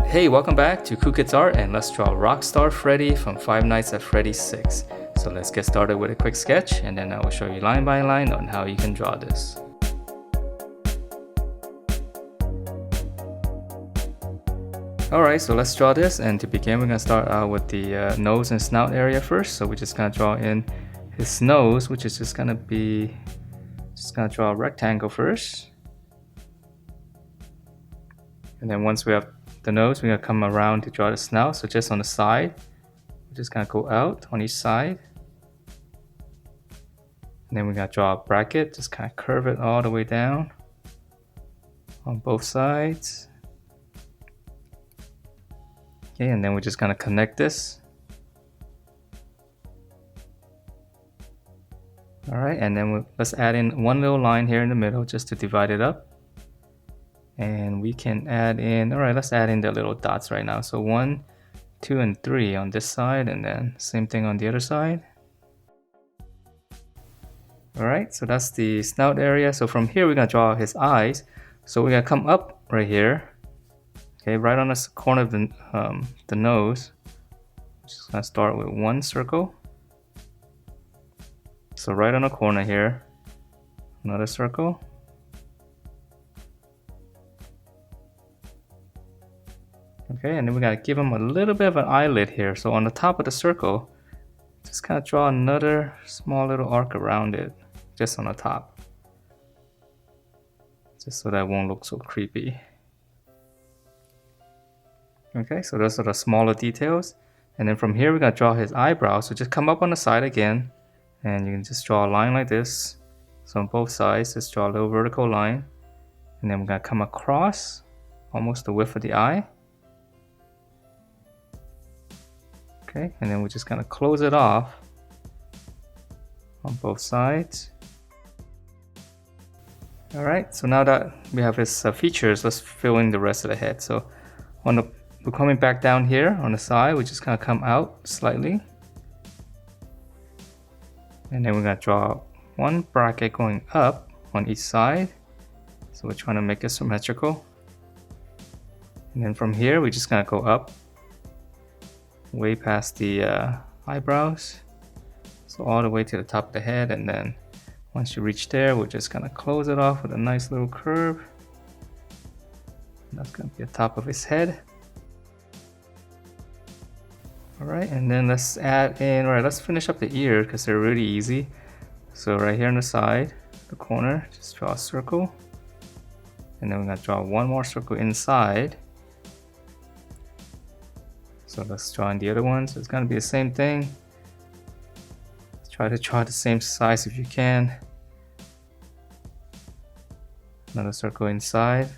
Hey, welcome back to Cool Kids Art, and let's draw Rockstar Freddy from Five Nights at Freddy's 6. So let's get started with a quick sketch, and then I will show you line by line on how you can draw this. Alright, so let's draw this, and to begin we're going to start out with the nose and snout area first. So we're just going to draw in his nose, which is just going to draw a rectangle first. And then once we have the nose, we're going to come around to draw the snout. So just on the side, we're just going to go out on each side. And then we're going to draw a bracket, just kind of curve it all the way down on both sides. Okay, and then we're just going to connect this. Alright, and then let's add in one little line here in the middle just to divide it up. And we can add in, alright, let's add in the little dots right now. So 1, 2, and 3 on this side, and then same thing on the other side. Alright, so that's the snout area. So from here we're going to draw his eyes. So we're going to come up right here. Okay, right on the corner of the nose. Just going to start with one circle. So right on the corner here, another circle. Okay, and then we gotta give him a little bit of an eyelid here. So on the top of the circle, just kind of draw another small little arc around it, just on the top. Just so that won't look so creepy. Okay, so those are the smaller details. And then from here, we gotta draw his eyebrow. So just come up on the side again, and you can just draw a line like this. So on both sides, just draw a little vertical line. And then we're gonna come across almost the width of the eye. Okay, and then we're just gonna close it off on both sides. Alright, so now that we have his features, let's fill in the rest of the head. So we're coming back down here on the side, we're just gonna come out slightly. And then we're gonna draw one bracket going up on each side. So we're trying to make it symmetrical. And then from here, we're just gonna go up way past the eyebrows, so all the way to the top of the head. And then once you reach there, we're just gonna close it off with a nice little curve. That's gonna be the top of his head. Alright, and then let's add in, let's finish up the ears because they're really easy. So right here on the side, the corner, just draw a circle, and then we're gonna draw one more circle inside. So let's draw in the other one. So it's going to be the same thing. Try to draw the same size if you can. Another circle inside.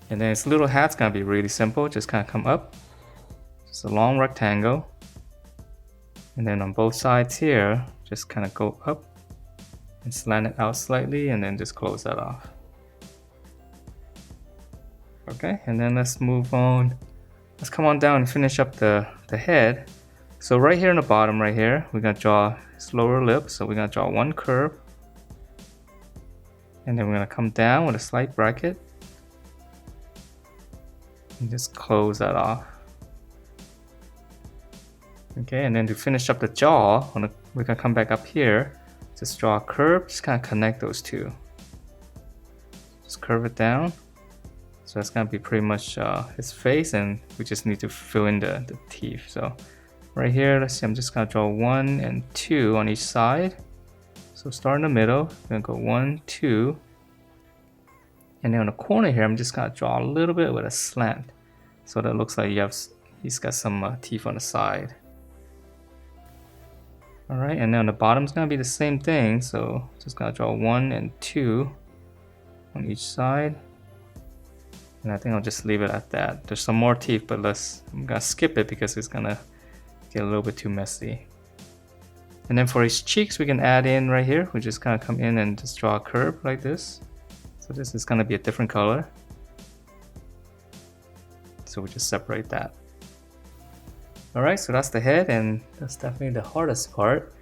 And then its little hat's going to be really simple. Just kind of come up. Just a long rectangle. And then on both sides here, just kind of go up and slant it out slightly, and then just close that off. Okay, and then let's move on. Let's come on down and finish up the head. So right here in the bottom right here, we're going to draw his lower lip. So we're going to draw one curve. And then we're going to come down with a slight bracket. And just close that off. Okay, and then to finish up the jaw, we're going to come back up here. Just draw a curve, just kind of connect those two. Just curve it down. So that's going to be pretty much his face, and we just need to fill in the teeth. So right here, let's see, I'm just going to draw 1 and 2 on each side. So start in the middle, we're going to go 1, 2. And then on the corner here, I'm just going to draw a little bit with a slant. So that looks like he's got some teeth on the side. Alright, and then on the bottom is going to be the same thing. So just going to draw 1 and 2 on each side. And I think I'll just leave it at that. There's some more teeth, but I'm gonna skip it because it's gonna get a little bit too messy. And then for his cheeks, we can add in right here. We just kind of come in and just draw a curve like this. So this is gonna be a different color. So we just separate that. Alright, so that's the head, and that's definitely the hardest part.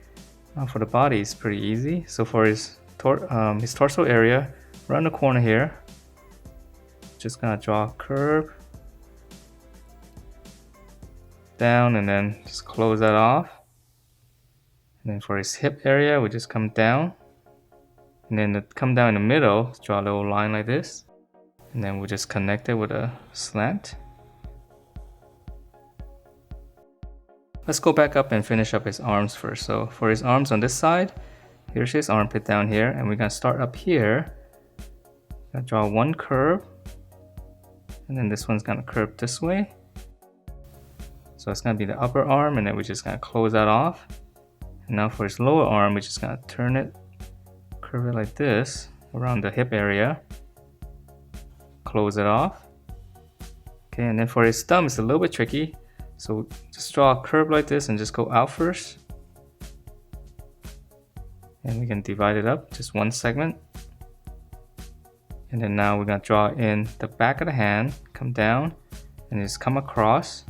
For the body, it's pretty easy. So for his torso area, around the corner here, just gonna draw a curve down and then just close that off. And then for his hip area, we just come down. And then to come down in the middle, draw a little line like this. And then we'll just connect it with a slant. Let's go back up and finish up his arms first. So for his arms on this side, here's his armpit down here, and we're gonna start up here. Gonna draw one curve, and then this one's gonna curve this way. So it's gonna be the upper arm, and then we're just gonna close that off. And now for his lower arm, we're just gonna turn it, curve it like this around the hip area. Close it off. Okay, and then for his thumb, it's a little bit tricky. So just draw a curve like this and just go out first. And we can divide it up, just one segment. And then now we're gonna draw in the back of the hand, come down, and just come across,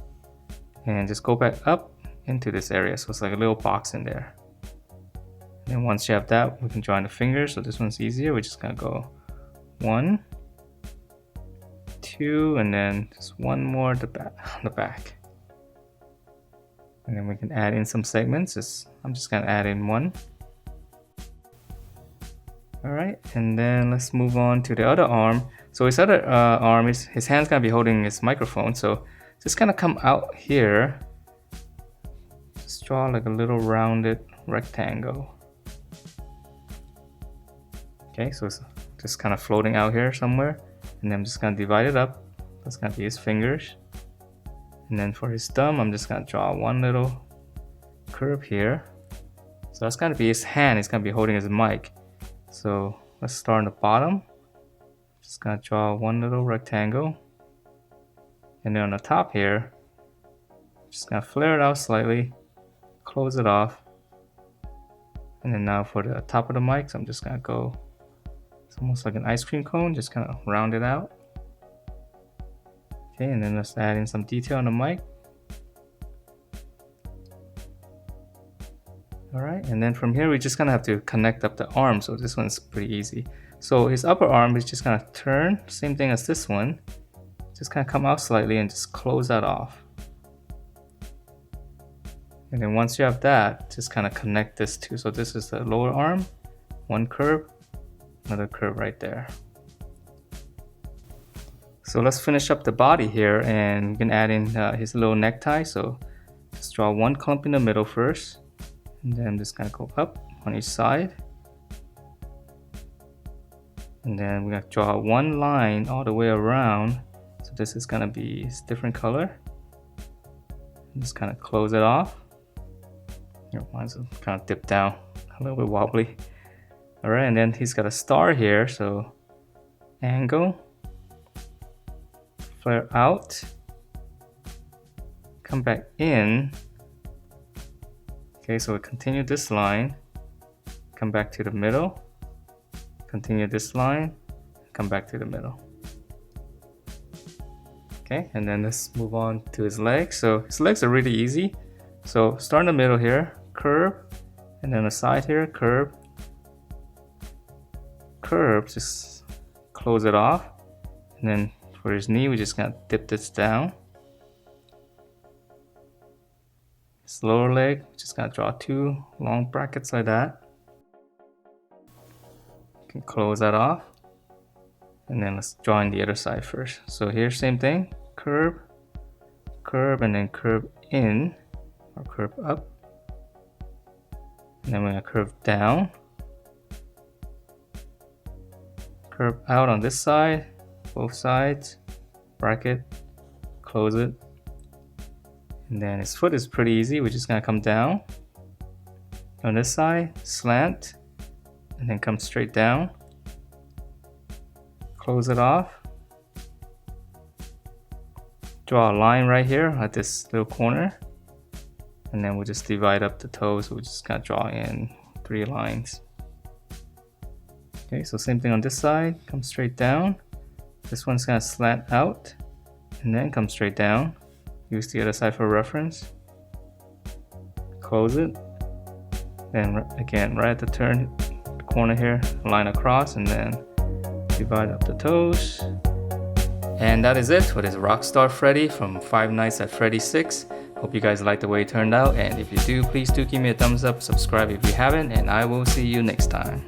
and just go back up into this area. So it's like a little box in there. And then once you have that, we can draw in the fingers. So this one's easier. We're just gonna go 1, 2, and then just one more at the back. And then we can add in some segments. I'm just gonna add in 1. Alright, and then let's move on to the other arm. So his other arm, his hand's gonna be holding his microphone. So just kind of come out here. Just draw like a little rounded rectangle. Okay, so it's just kind of floating out here somewhere. And then I'm just gonna divide it up. That's gonna be his fingers. And then for his thumb, I'm just gonna draw one little curve here. So that's gonna be his hand. He's gonna be holding his mic. So let's start on the bottom. Just gonna draw one little rectangle. And then on the top here, just gonna flare it out slightly, close it off. And then now for the top of the mic, so I'm just gonna go, it's almost like an ice cream cone, just kind of round it out. Okay, and then let's add in some detail on the mic. Alright, and then from here we're just gonna have to connect up the arm, so this one's pretty easy. So his upper arm is just gonna turn, same thing as this one. Just kind of come out slightly and just close that off. And then once you have that, just kind of connect this too. So this is the lower arm, one curve, another curve right there. So let's finish up the body here, and we can add in his little necktie. So just draw one clump in the middle first, and then I'm just gonna go up on each side. And then we're gonna draw one line all the way around. So this is gonna be a different color. Just kind of close it off. Mine's kind of dipped down, a little bit wobbly. Alright, and then he's got a star here, so angle, flare out, come back in. Okay, so we continue this line, come back to the middle, continue this line, come back to the middle. Okay, and then let's move on to his legs. So his legs are really easy. So start in the middle here, curve, and then the side here, curve, curve, just close it off. And then for his knee, we just gonna dip this down. His lower leg, just gonna draw two long brackets like that. You can close that off. And then let's draw in the other side first. So here, same thing, curve, curve, and then curve in, or curve up. And then we're gonna curve down. Curve out on this side, both sides, bracket, close it. And then his foot is pretty easy. We're just gonna come down. On this side, slant, and then come straight down. Close it off. Draw a line right here at this little corner. And then we'll just divide up the toes. So we're just gonna draw in 3 lines. Okay, so same thing on this side, come straight down. This one's gonna slant out and then come straight down. Use the other side for reference. Close it. Then again, right at the turn, the corner here, line across, and then divide up the toes. And that is it for this Rockstar Freddy from Five Nights at Freddy's 6. Hope you guys like the way it turned out, and if you do, please do give me a thumbs up, subscribe if you haven't, and I will see you next time.